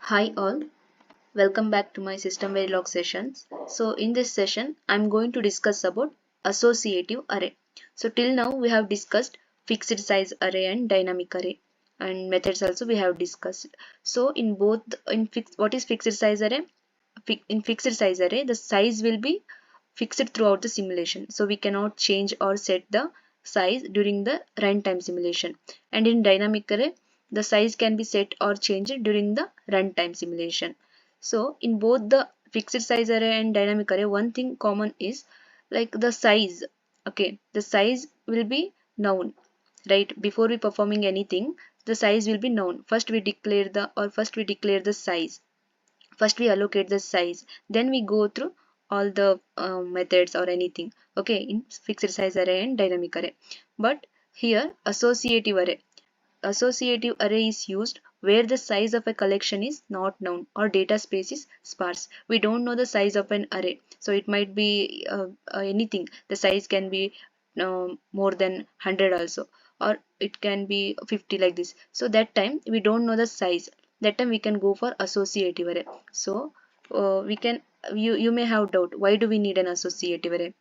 Hi all, welcome back to my system verilog sessions. So in this session, I'm going to discuss about associative array. So till now we have discussed fixed size array and dynamic array, and methods also we have discussed. So in both what is fixed size array? In fixed size array, the size will be fixed throughout the simulation. So we cannot change or set the size during the runtime simulation. And in dynamic array, the size can be set or changed during the runtime simulation. So in both the fixed size array and dynamic array, one thing common is like the size. Okay, the size will be known, right? Before we performing anything, the size will be known. First we declare the size. First we allocate the size, then we go through all the methods or anything, okay, in fixed size array and dynamic array. But here associative array is used where the size of a collection is not known or data space is sparse. We don't know the size of an array, so it might be anything. The size can be more than 100 also, or it can be 50, like this. So that time we don't know the size, that time we can go for associative array. So we can you may have doubt, why do we need an associative array?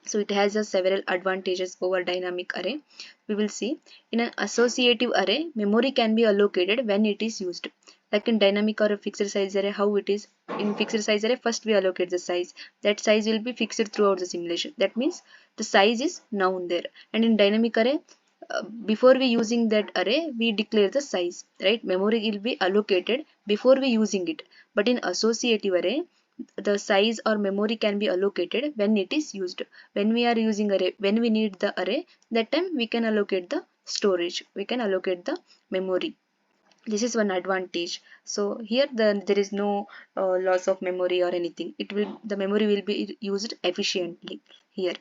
So it has several advantages over dynamic array. We will see. In an associative array, memory can be allocated when it is used. Like in dynamic or a fixed size array, how it is? In fixed size array, first we allocate the size. That size will be fixed throughout the simulation. That means the size is known there. And in dynamic array, before we using that array, we declare the size, right? Memory will be allocated before we using it. But in associative array, the size or memory can be allocated when it is used. When we are using array, when we need the array, that time we can allocate the storage, we can allocate the memory. This is one advantage. So here there is no loss of memory or anything. The memory will be used efficiently here.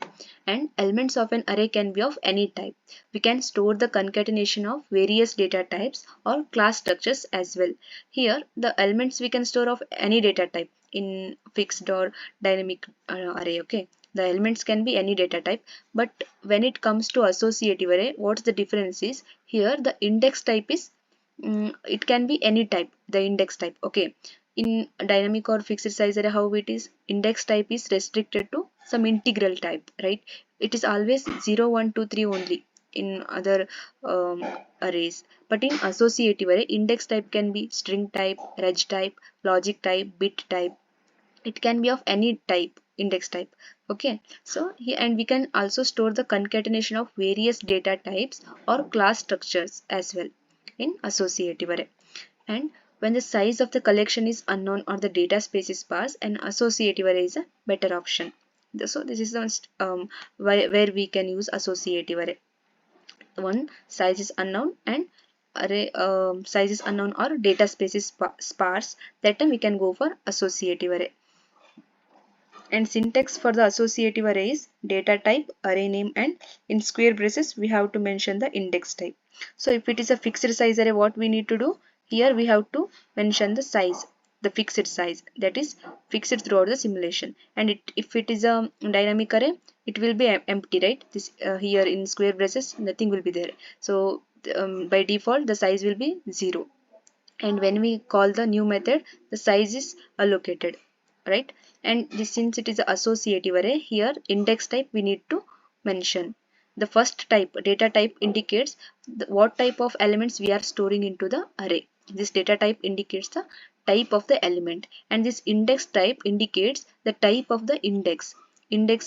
And elements of an array can be of any type. We can store the concatenation of various data types or class structures as well. Here the elements we can store of any data type in fixed or dynamic array. Okay, the elements can be any data type, but when it comes to associative array, what's the difference is here the index type is it can be any type, the index type. Okay, in dynamic or fixed size array, how it is, index type is restricted to some integral type, right? It is always 0 1 2 3 only in other arrays. But in associative array, index type can be string type, reg type, logic type, bit type. It can be of any type, index type. Okay, so here, and we can also store the concatenation of various data types or class structures as well in associative array. And when the size of the collection is unknown or the data space is sparse, an associative array is a better option. So this is the where we can use associative array. One, size is unknown, and array size is unknown or data space is sparse, that time we can go for associative array. And syntax for the associative array is data type, array name, and in square braces we have to mention the index type. So if it is a fixed size array, what we need to do? Here we have to mention the size, the fixed size, that is fixed throughout the simulation. And if it is a dynamic array, it will be empty, right? This here in square braces nothing will be there. So by default the size will be 0. And when we call the new method, the size is allocated, right? And this, since it is associative array, here index type we need to mention. The first type, data type, indicates what type of elements we are storing into the array. This data type indicates the type of the element, and this index type indicates the type of the index,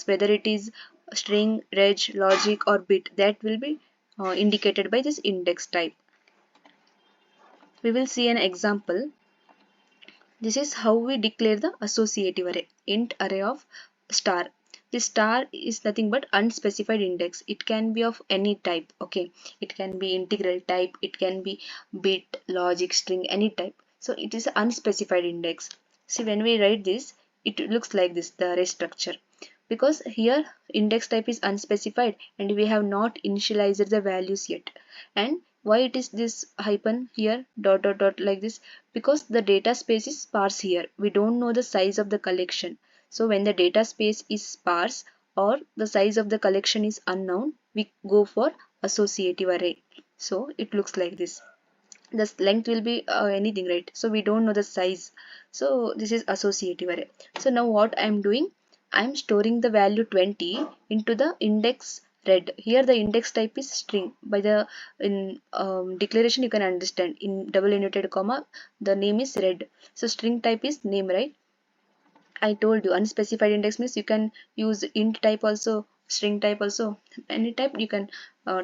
whether it is string, reg, logic, or bit, that will be indicated by this index type. We will see an example. This is how we declare the associative array. Int array of star. This star is nothing but unspecified index. It can be of any type. Okay, it can be integral type, it can be bit, logic, string, any type. So it is an unspecified index. See, when we write this, it looks like this, the array structure, because here index type is unspecified and we have not initialized the values yet. And why it is this hyphen here, dot dot dot, like this? Because the data space is sparse here, we don't know the size of the collection. So when the data space is sparse or the size of the collection is unknown, we go for associative array. So it looks like this. the length will be anything, right? So we don't know the size. So this is associative array. So now what I'm doing, I'm storing the value 20 into the index red. Here the index type is string. By the in declaration you can understand, in double inverted comma the name is red, so string type is name, right? I told you unspecified index means you can use int type also, string type also, any type you can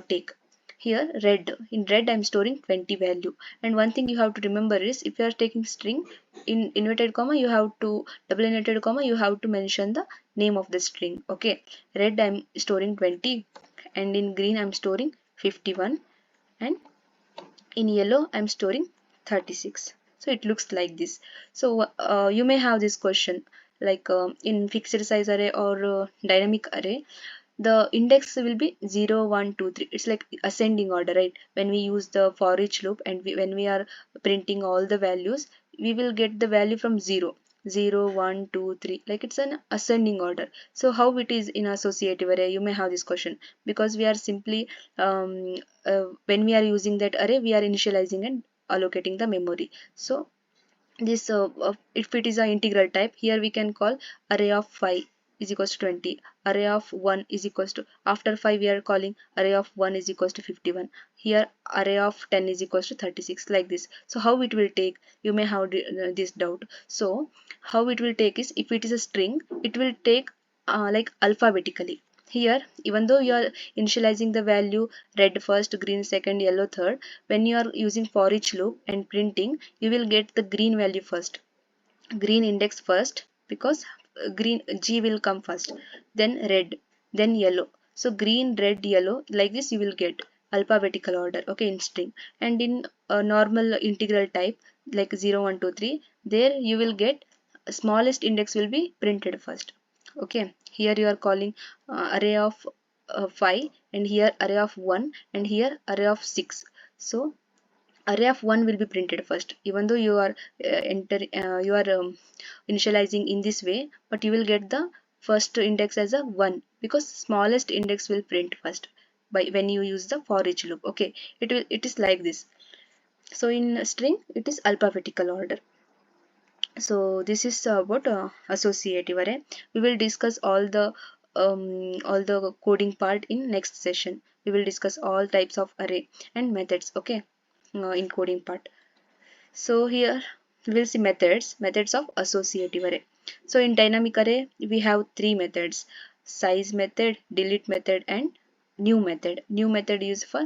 take. Here red, in red I'm storing 20 value. And one thing you have to remember is, if you are taking string, in inverted comma you have to, double inverted comma you have to mention the name of the string. Okay, red I'm storing 20, and in green I'm storing 51, and in yellow I'm storing 36. So it looks like this. So you may have this question, like in fixed size array or dynamic array, the index will be 0 1 2 3. It's like ascending order, right? When we use the for each loop, and when we are printing all the values, we will get the value from 0 0 1 2 3, like it's an ascending order. So how it is in associative array, you may have this question, because we are simply when we are using that array, we are initializing and allocating the memory. So this if it is an integral type, here we can call array of 5 is equals to 20, array of 1 is equals to, after 5 we are calling array of 1 is equals to 51, here array of 10 is equals to 36, like this. So how it will take, you may have this doubt. So how it will take is, if it is a string, it will take like alphabetically. Here, even though you are initializing the value red first, green second, yellow third, when you are using for each loop and printing, you will get the green value first, green index first, because green G will come first, then red, then yellow. So green, red, yellow, like this you will get alphabetical order, okay, in string. And in a normal integral type like 0 1 2 3, there you will get smallest index will be printed first. Okay, here you are calling array of 5, and here array of 1, and here array of 6. So array of 1 will be printed first, even though you are you are initializing in this way, but you will get the first index as a 1, because smallest index will print first by when you use the for each loop. Okay, it is like this. So in string it is alphabetical order. So this is about associative array. We will discuss all the coding part in next session. We will discuss all types of array and methods, okay, in coding part. So here we will see methods of associative array. So in dynamic array we have three methods: size method, delete method, and new method. New method is for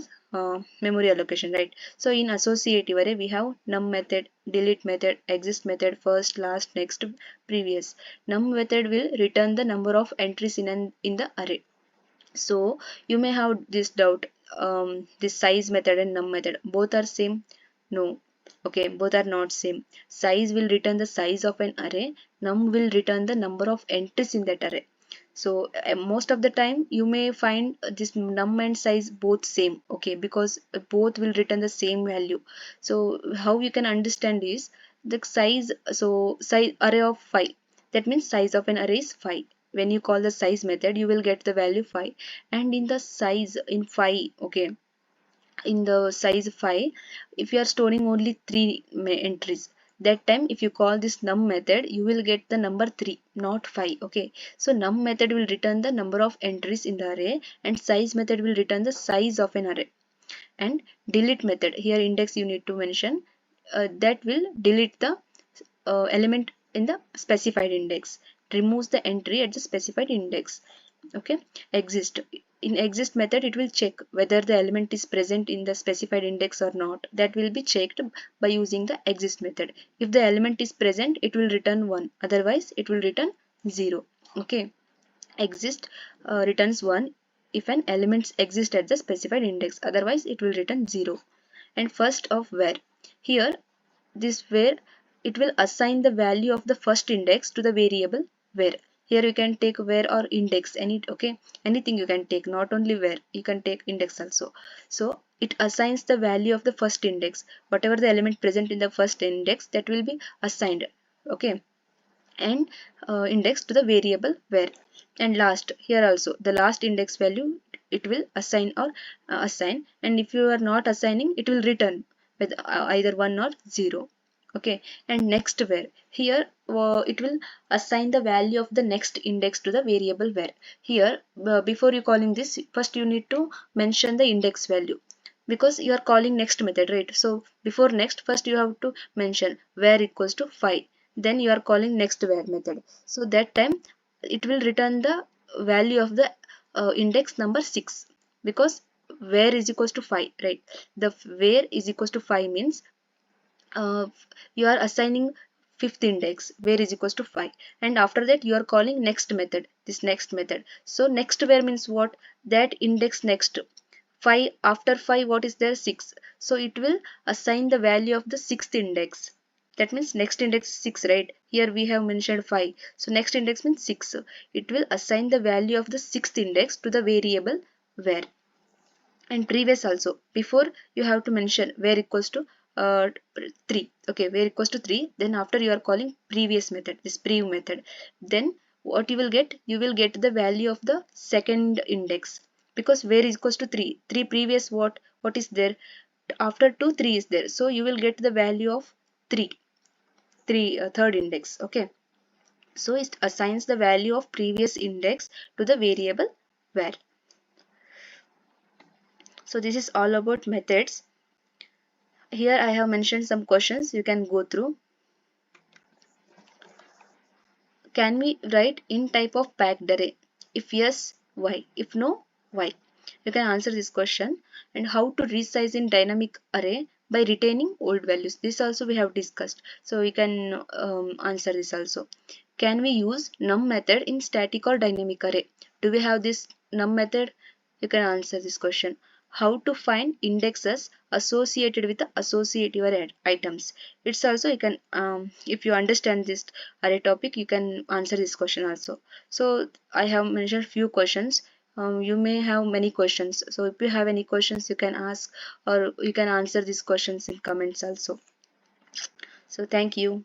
memory allocation, right? So in associative array we have num method, delete method, exist method, first, last, next, previous. Num method will return the number of entries in the array. So you may have this doubt, this size method and num method both are same? No. Okay, both are not same. Size will return the size of an array, num will return the number of entries in that array. So most of the time you may find this num and size both same, okay, because both will return the same value. So how you can understand is the size, so size array of 5, that means size of an array is 5. When you call the size method, you will get the value 5, and in the size in 5, okay, in the size 5, if you are storing only 3 entries, that time if you call this num method, you will get the number 3, not 5. Okay, so num method will return the number of entries in the array, and size method will return the size of an array. And delete method, here index you need to mention, that will delete the element in the specified index, removes the entry at the specified index. Okay, exist, in exist method it will check whether the element is present in the specified index or not. That will be checked by using the exist method. If the element is present, it will return 1, otherwise it will return 0. Okay, exist returns 1 if an element exists at the specified index, otherwise it will return 0. And first of where, here this where, it will assign the value of the first index to the variable where. Here you can take where or index, any, okay, anything you can take, not only where, you can take index also. So it assigns the value of the first index, whatever the element present in the first index, that will be assigned, okay, and index to the variable where. And last, here also the last index value it will assign or assign, and if you are not assigning, it will return with either 1 or 0. Okay, and next where, here it will assign the value of the next index to the variable where. Here before you calling this, first you need to mention the index value, because you are calling next method, right? So before next, first you have to mention where equals to 5, then you are calling next where method. So that time it will return the value of the index number 6, because where is equals to 5, right? The where is equals to 5 means uh, you are assigning fifth index, where is equals to 5, and after that you are calling next method, this next method. So next where means what? That index next 5, after 5 what is there? 6. So it will assign the value of the sixth index. That means next index is 6, right? Here we have mentioned 5, so next index means 6. It will assign the value of the sixth index to the variable where. And previous also, before you have to mention where equals to 3. Okay, where equals to 3, then after you are calling previous method, this prev method, then what you will get? You will get the value of the second index, because where is equals to 3, 3 previous what is there? After 2 3 is there, so you will get the value of 3, third index. Okay, so it assigns the value of previous index to the variable where. So this is all about methods. Here I have mentioned some questions, you can go through. Can we write in type of packed array? If yes, why? If no, why? You can answer this question. And how to resize in dynamic array by retaining old values. This also we have discussed. So we can answer this also. Can we use num method in static or dynamic array? Do we have this num method? You can answer this question. How to find indexes associated with the associative array items? It's also, you can if you understand this array topic, you can answer this question also. So I have mentioned few questions. You may have many questions, so if you have any questions you can ask, or you can answer these questions in comments also. So thank you.